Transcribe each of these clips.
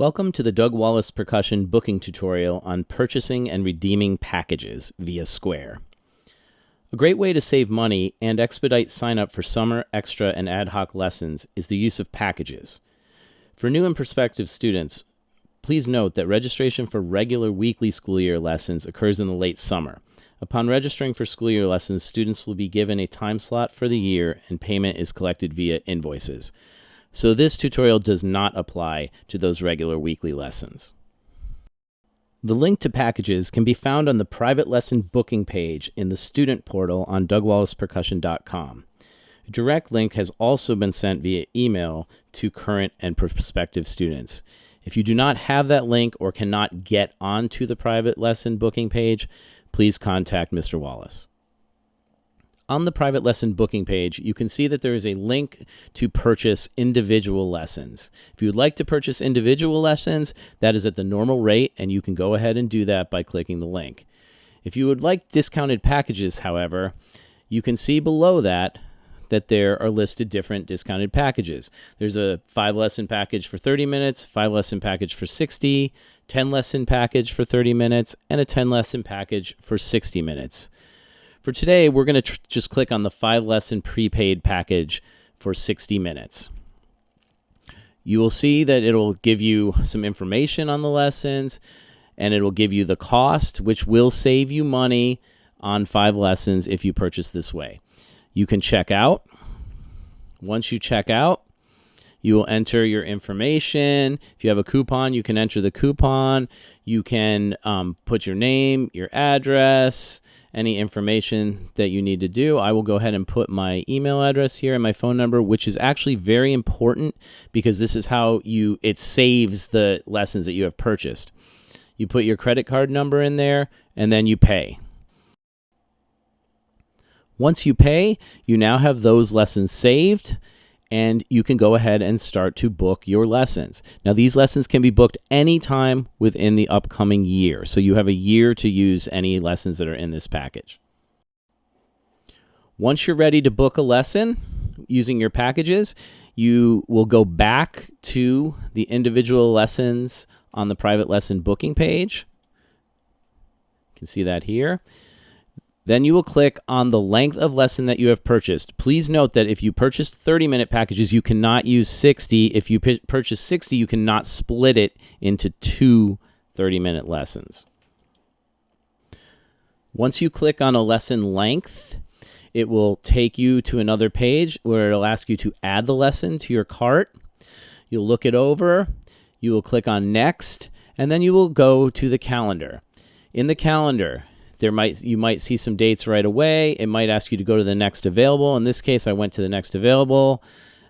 Welcome to the Doug Wallace Percussion booking tutorial on purchasing and redeeming packages via Square. A great way to save money and expedite sign-up for summer, extra, and ad hoc lessons is the use of packages. For new and prospective students, please note that registration for regular weekly school year lessons occurs in the late summer. Upon registering for school year lessons, students will be given a time slot for the year and payment is collected via invoices. So this tutorial does not apply to those regular weekly lessons. The link to packages can be found on the private lesson booking page in the student portal on DougWallacePercussion.com. A direct link has also been sent via email to current and prospective students. If you do not have that link or cannot get onto the private lesson booking page, please contact Mr. Wallace. On the private lesson booking page, you can see that there is a link to purchase individual lessons. If you would like to purchase individual lessons, that is at the normal rate, and you can go ahead and do that by clicking the link. If you would like discounted packages, however, you can see below that there are listed different discounted packages. There's a 5-lesson package for 30 minutes, 5-lesson package for 60, 10-lesson package for 30 minutes, and a 10-lesson package for 60 minutes. For today, we're going to just click on the 5-lesson prepaid package for 60 minutes. You will see that it'll give you some information on the lessons, and it will give you the cost, which will save you money on 5 lessons if you purchase this way. You can check out. Once you check out, you will enter your information. If you have a coupon, you can enter the coupon. You can put your name, your address, any information that you need to do. I will go ahead and put my email address here and my phone number, which is actually very important because this is how it saves the lessons that you have purchased. You put your credit card number in there, and then you pay. Once you pay, you now have those lessons saved, and you can go ahead and start to book your lessons. Now, these lessons can be booked anytime within the upcoming year, so you have a year to use any lessons that are in this package. Once you're ready to book a lesson using your packages, you will go back to the individual lessons on the private lesson booking page. You can see that here. Then you will click on the length of lesson that you have purchased. Please note that if you purchased 30-minute packages, you cannot use 60. If you purchase 60, you cannot split it into 2 30-minute lessons. Once you click on a lesson length, it will take you to another page where it'll ask you to add the lesson to your cart. You'll look it over. You will click on Next, and then you will go to the calendar. In the calendar, you might see some dates right away. It might ask you to go to the next available. In this case, I went to the next available.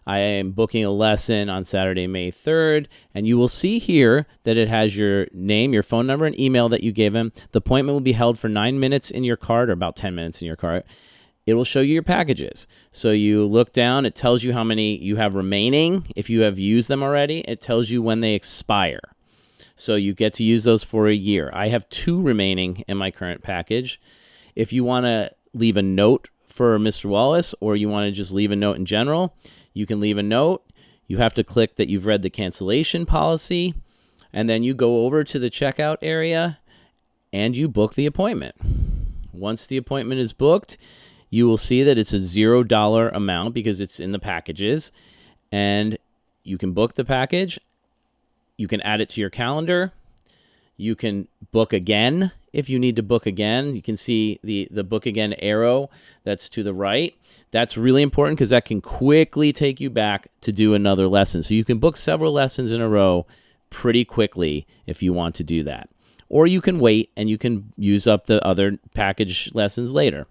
I am booking a lesson on Saturday, May 3rd, and you will see here that it has your name, your phone number, and email that you gave him. The appointment will be held for 9 minutes in your cart, or about 10 minutes in your cart. It will show you your packages. So you look down, it tells you how many you have remaining. If you have used them already, it tells you when they expire. So you get to use those for a year. I have 2 remaining in my current package. If you want to leave a note for Mr. Wallace, or you want to just leave a note in general, you can leave a note. You have to click that you've read the cancellation policy, and then you go over to the checkout area and you book the appointment. Once the appointment is booked, you will see that it's a $0 amount because it's in the packages, and you can book the package. You can add it to your calendar. You can book again if you need to book again. You can see the book again arrow that's to the right. That's really important because that can quickly take you back to do another lesson. So you can book several lessons in a row pretty quickly if you want to do that. Or you can wait and you can use up the other package lessons later.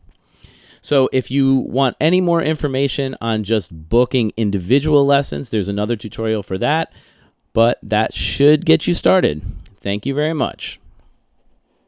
So if you want any more information on just booking individual lessons, there's another tutorial for that. But that should get you started. Thank you very much.